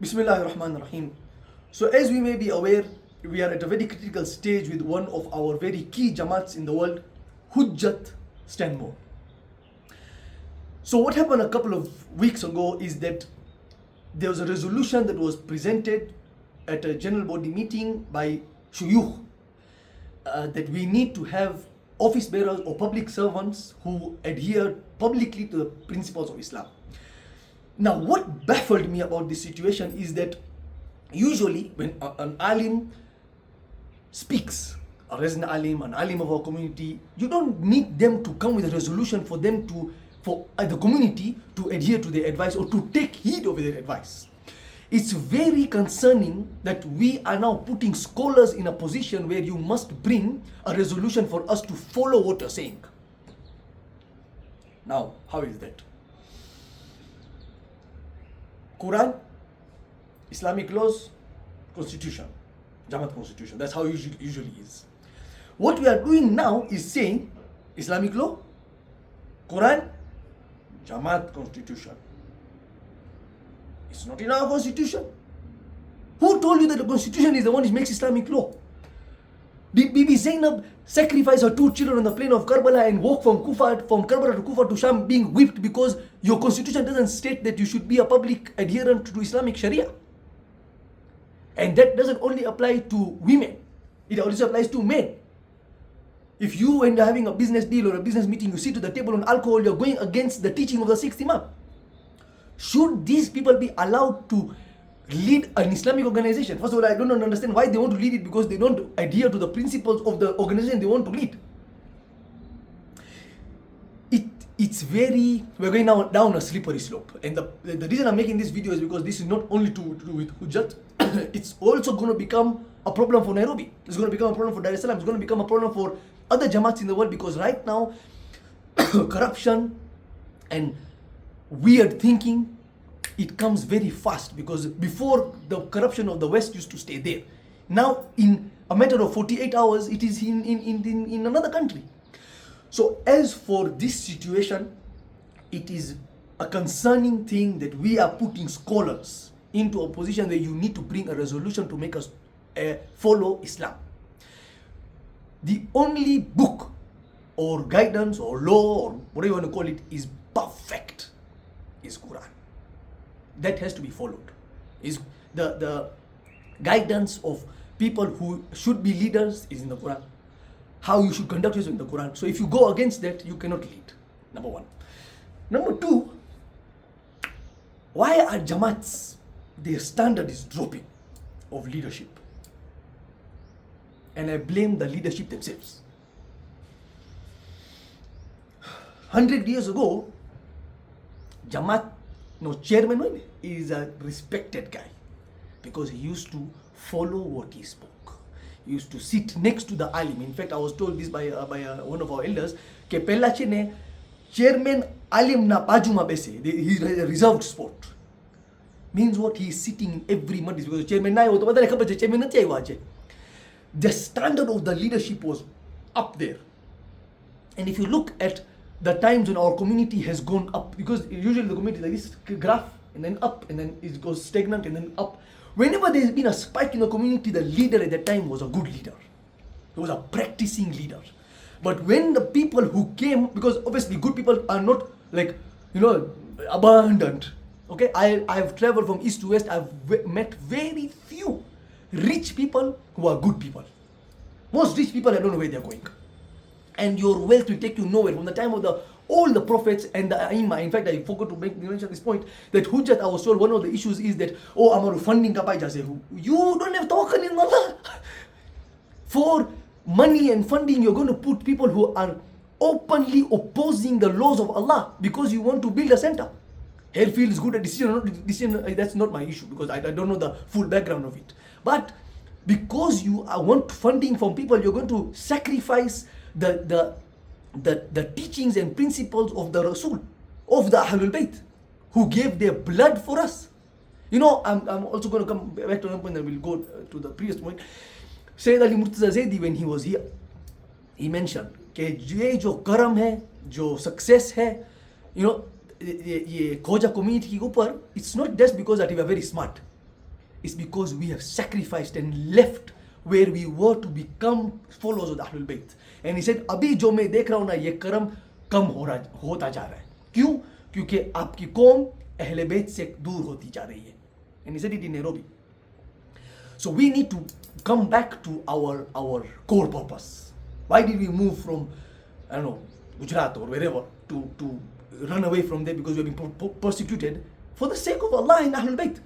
Bismillahirrahmanirrahim. So as we may be aware, we are at a very critical stage with one of our very key Jamaats in the world, Hujjat Stanmore. So what happened a couple of weeks ago is that there was a resolution that was presented at a general body meeting by Sheikh that we need to have office bearers or public servants who adhere publicly to the principles of Islam. Now, what baffled me about this situation is that usually when an alim speaks, a resident alim, an alim of our community, you don't need them to come with a resolution for them to, for the community to adhere to their advice or to take heed of their advice. It's very concerning that we are now putting scholars in a position where you must bring a resolution for us to follow what you're saying. Now, how is that? Quran, Islamic laws, Constitution, Jamaat Constitution. That's how it usually is. What we are doing now is saying Islamic law, Quran, Jamaat Constitution. It's not in our Constitution. Who told you that the Constitution is the one which makes Islamic law? Did Bibi Zainab sacrifice her 2 children on the plain of Karbala and walk from Karbala to Kufa to Sham being whipped because your constitution doesn't state that you should be a public adherent to Islamic Sharia? And that doesn't only apply to women, it also applies to men. If you, when you're having a business deal or a business meeting, you sit to the table on alcohol, you're going against the teaching of the 6th Imam. Should these people be allowed to lead an Islamic organization? First of all, I don't understand why they want to lead it, because they don't adhere to the principles of the organization they want to lead. It's very, we're going now down a slippery slope. And the reason I'm making this video is because this is not only to do with Hujjat, it's also going to become a problem for Nairobi. It's going to become a problem for Dar es Salaam. It's going to become a problem for other Jamaats in the world, because right now, corruption and weird thinking, it comes very fast. Because before, the corruption of the West used to stay there. Now, in a matter of 48 hours, it is in another country. So as for this situation, it is a concerning thing that we are putting scholars into a position where you need to bring a resolution to make us follow Islam. The only book or guidance or law or whatever you want to call it is perfect is Quran. That has to be followed. Is the guidance of people who should be leaders is in the Quran. How you should conduct yourself in the Quran. So if you go against that, you cannot lead. Number one. Number two, why are Jamaats, their standard is dropping of leadership? And I blame the leadership themselves. 100 years ago, Jamaat, chairman is a respected guy because he used to follow what he spoke. He used to sit next to the alim. In fact, I was told this by one of our elders, ke pehla chene chairman alim na bajuma bese. He is a reserved spot. Means what? He is sitting in every majlis because chairman na ho to badale khabar chairman nathi ayo aje. The standard of the leadership was up there. And if you look at the times when our community has gone up, because usually the community is like this graph and then up and then it goes stagnant and then up. Whenever there's been a spike in the community, the leader at that time was a good leader. He was a practicing leader. But when the people who came, because obviously good people are not like, abundant. Okay, I have traveled from east to west. I've met very few rich people who are good people. Most rich people, I don't know where they're going. And your wealth will take you nowhere. From the time of all the prophets and the Aima. In fact, I forgot to mention this point, that Hujjat, I was told one of the issues is that, Amaru funding kapai jase. You don't have tawakkul in Allah. For money and funding, you're going to put people who are openly opposing the laws of Allah because you want to build a center. Hellfield is good at decision or not decision, that's not my issue because I don't know the full background of it. But because you want funding from people, you're going to sacrifice the teachings and principles of the Rasul, of the Ahlul Bayt, who gave their blood for us. I'm also going to come back to one point and we'll go to the previous point. Sayyid Ali Murtaza Zaidi, when he was here, he mentioned कि ये जो करम है, जो success है, ये खोजा community के ऊपर, it's not just because that we are very smart. is because we have sacrificed and left where we were to become followers of the Ahlul Bayt. And he said, अभी जो मैं देख रहा हूँ ना ये कर्म कम होता जा रहा है. क्यों? क्योंकि आपकी कौम अहले बैत से दूर होती जा रही है. And he said it in Nairobi. So we need to come back to our core purpose. Why did we move from, I don't know, Gujarat or wherever to run away from there? Because we have been persecuted for the sake of Allah and Ahlul Bayt.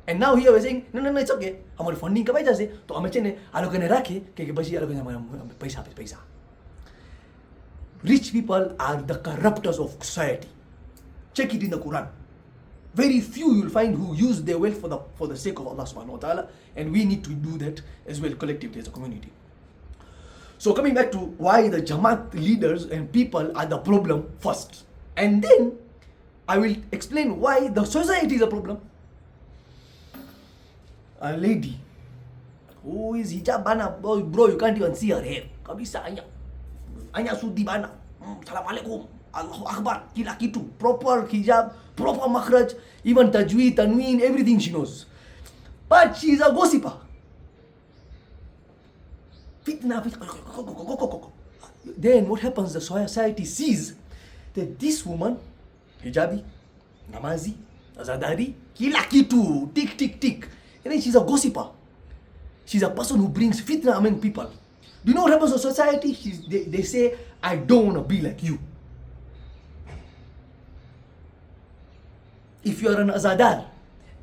And now here we're saying, no, it's okay. हमारी funding का वजह से तो हमें चाहिए आलोक ने रखे कि बस ये आलोक ने हमारे पैसा. Rich people are the corruptors of society. Check it in the Quran. Very few you will find who use their wealth for the sake of Allah subhanahu wa ta'ala, and we need to do that as well collectively as a community. So coming back to why the Jamaat leaders and people are the problem first, and then I will explain why the society is a problem. A lady who is hijab bana, bro, you can't even see her hair. Kabisa anya sudi bana. Salam alaikum. Allahu Akbar, kila kitu, proper hijab, proper makhraj, even tajweed, tanween, everything she knows. But she is a gossiper. Fitna. Then what happens, the society sees that this woman, hijabi, namazi, azadari, kila kitu, tick. And then she's a gossiper. She's a person who brings fitna among people. Do you know what happens to society? They say, I don't want to be like you. If you are an azadar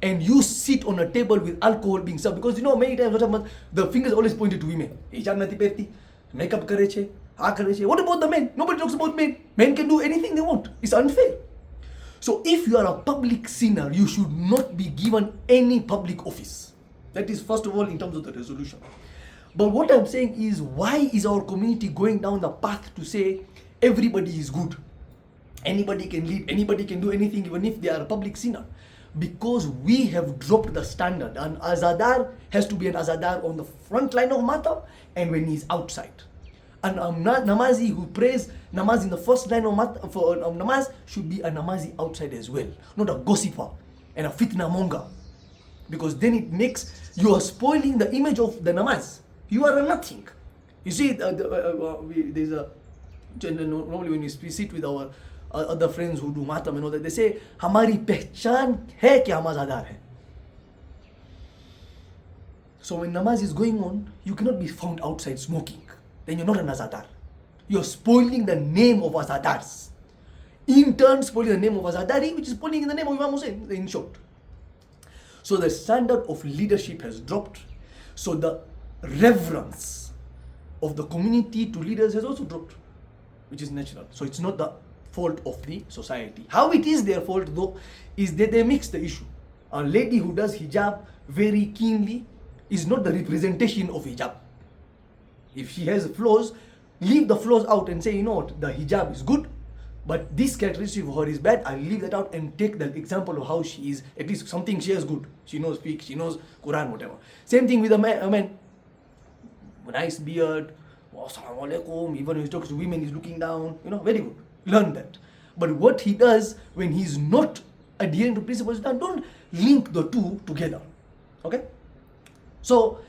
and you sit on a table with alcohol being served, because you know many times what happens, the fingers always pointed to women. Hijab nati perti, makeup kare che, kare che. What about the men? Nobody talks about men. Men can do anything they want. It's unfair. So if you are a public sinner, you should not be given any public office. That is first of all in terms of the resolution. But what I'm saying is, why is our community going down the path to say everybody is good? Anybody can lead, anybody can do anything, even if they are a public sinner. Because we have dropped the standard. An azadar has to be an azadar on the front line of matter and when he's outside. An namazi who prays namaz in the first line of namaz should be a namazi outside as well. Not a gossiper and a fitna monger. Because then it makes, you are spoiling the image of the namaz. You are a nothing. You see, there's a, normally when we sit with our other friends who do matam and all that, they say, Hamari pehchan hai ki hum azadar hai. So when namaz is going on, you cannot be found outside smoking. Then you're not an azadar. You're spoiling the name of azadars. In turn, spoiling the name of azadari, which is spoiling in the name of Imam Hussain, in short. So the standard of leadership has dropped. So the reverence of the community to leaders has also dropped, which is natural. So it's not the fault of the society. How it is their fault though, is that they mix the issue. A lady who does hijab very keenly is not the representation of hijab. If she has flaws, leave the flaws out and say, you know what, the hijab is good, but this characteristic of her is bad. I'll leave that out and take the example of how she is, at least something she has good. She knows speak, she knows Quran, whatever. Same thing with a man. Nice beard, assalamu alaikum, even when he talks to women, he's looking down, very good. Learn that. But what he does when he's not adhering to principles, don't link the two together. Okay? So,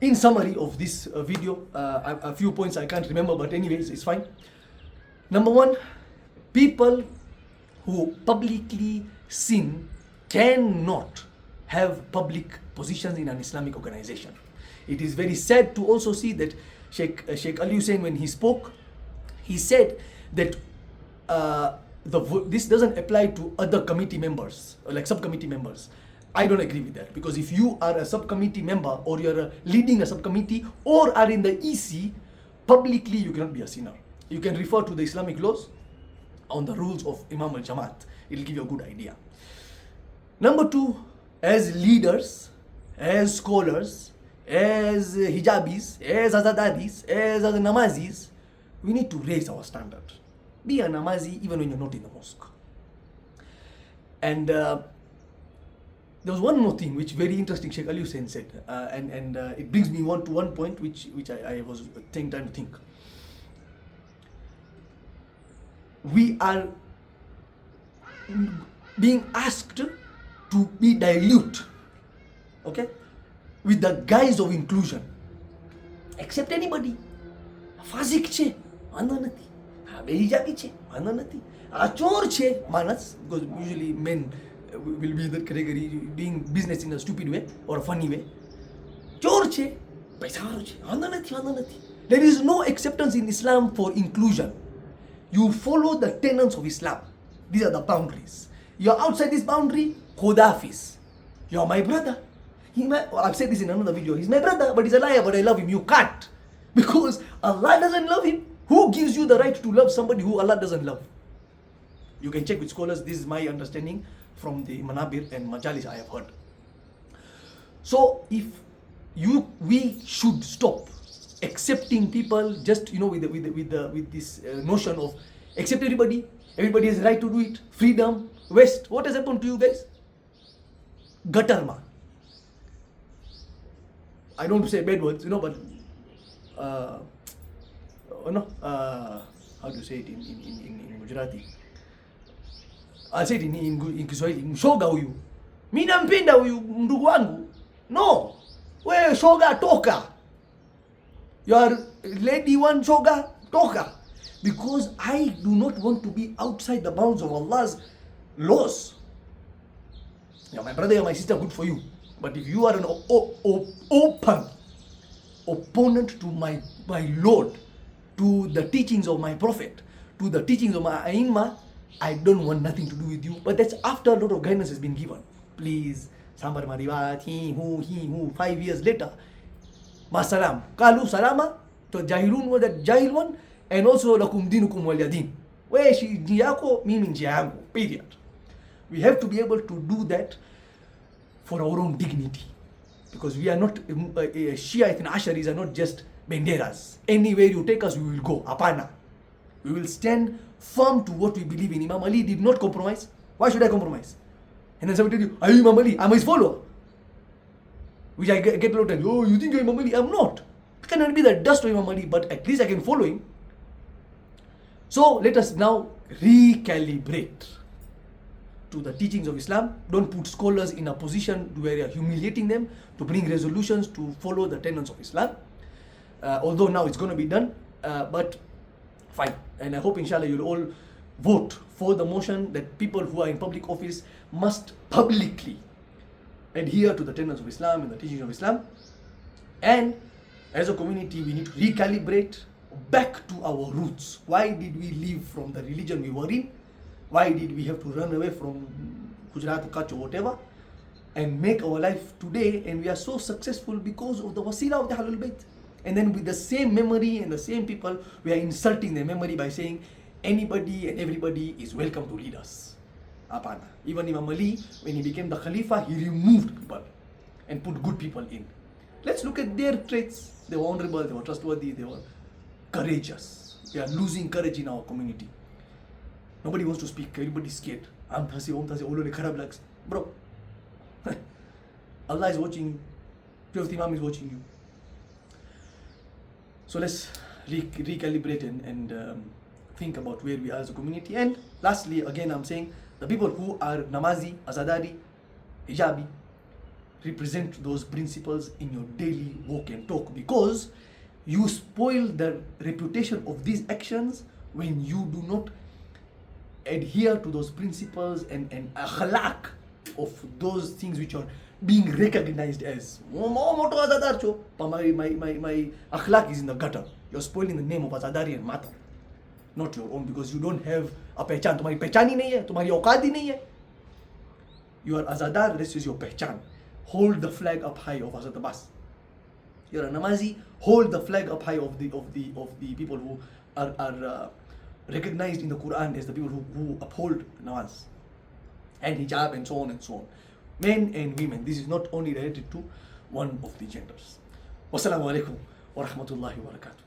in summary of this video, a few points I can't remember, but anyways, it's fine. Number one, people who publicly sin cannot have public positions in an Islamic organization. It is very sad to also see that Sheikh Alihusain, when he spoke, he said that this doesn't apply to other committee members, like subcommittee members. I don't agree with that, because if you are a subcommittee member or you're leading a subcommittee or are in the EC, publicly you cannot be a sinner. You can refer to the Islamic laws on the rules of Imam al-Jamaat. It'll give you a good idea. Number two, as leaders, as scholars, as hijabis, as azadaris, as namazis, we need to raise our standard. Be a namazi even when you're not in the mosque. And there was one more thing which very interesting Sheikh Alihusain said, and it brings me to one point which I was taking time to think. We are being asked to be dilute okay, with the guise of inclusion. Accept anybody. Fasik છે વાંધો નથી, આ બેહિજાબી છે વાંધો નથી, આ ચોર છે માણસ, because usually men will be in that category, doing business in a stupid way or a funny way. ચોર છે, પૈસાવાળો છે, વાંધો નથી, વાંધો નથી. There is no acceptance in Islam for inclusion. You follow the tenets of Islam. These are the boundaries. You're outside this boundary, Khodafis. You're my brother. I've said this in another video. He's my brother, but he's a liar, but I love him. You can't. Because Allah doesn't love him. Who gives you the right to love somebody who Allah doesn't love? You can check with scholars. This is my understanding from the Manabir and Majalis I have heard. So if we should stop accepting people just with this notion of accept everybody has right to do it, freedom. West, what has happened to you guys? Gutter. I don't say bad words, but how do you say it in Gujarati? I'll say it in Kiswahili. Shoga huyu, mimi nampenda huyu ndugu wangu. No, wewe shoga toka. Your lady one shoga toka. Because I do not want to be outside the bounds of Allah's laws. My brother or my sister, good for you. But if you are an open opponent to my Lord, to the teachings of my Prophet, to the teachings of my Aimma, I don't want nothing to do with you. But that's after a lot of guidance has been given. Please, Sambar Marivat, he who, 5 years later, Masalam, Kalu Salama, to Jahilun was that Jahil one, and also Lakum Dinukum Walyadin. Where she Jiyako, meaning Jiyangu, period. We have to be able to do that for our own dignity. Because we are not, Shiite and Asharis are not just benderas. Anywhere you take us, we will go. Apana. We will stand firm to what we believe in. Imam Ali did not compromise. Why should I compromise? And then somebody tell you, are you Imam Ali? I'm his follower. Which I get a lot of times. Oh, you think you're Imam Ali? I'm not. I cannot be the dust of Imam Ali, but at least I can follow him. So let us now recalibrate to the teachings of Islam. Don't put scholars in a position where you are humiliating them to bring resolutions to follow the tenets of Islam. Although now it's going to be done, but fine. And I hope inshallah you'll all vote for the motion that people who are in public office must publicly adhere to the tenets of Islam and the teachings of Islam. And as a community, we need to recalibrate back to our roots. Why did we leave from the religion we were in? Why did we have to run away from Gujarat, Kutch or whatever and make our life today? And we are so successful because of the wasila of the Ahlul Bayt. And then with the same memory and the same people, we are insulting their memory by saying anybody and everybody is welcome to lead us. Apana. Even Imam Ali, when he became the Khalifa, he removed people and put good people in. Let's look at their traits. They were honorable, they were trustworthy, they were courageous. We are losing courage in our community. Nobody wants to speak, everybody's scared. Bro, Allah is watching you. 12th Imam is watching you. So let's recalibrate and think about where we are as a community. And lastly, again, I'm saying the people who are Namazi, Azadari, Hijabi, represent those principles in your daily walk and talk, because you spoil the reputation of these actions when you do not adhere to those principles and akhlaq of those things which are being recognized as my akhlaq is in the gutter. You're spoiling the name of Azadari and Mata, not your own, because you don't have a pehchan. Tumhari pehchan hi nahi hai, tumhari auqat hi nahi hai. You are Azadar, this is your pehchan. Hold the flag up high of Hazrat Abbas. You're a Namazi, hold the flag up high of the people who are recognized in the Quran as the people who uphold namaz and hijab and so on and so on. Men and women. This is not only related to one of the genders. Wassalamu alaikum wa rahmatullahi wa barakatuh.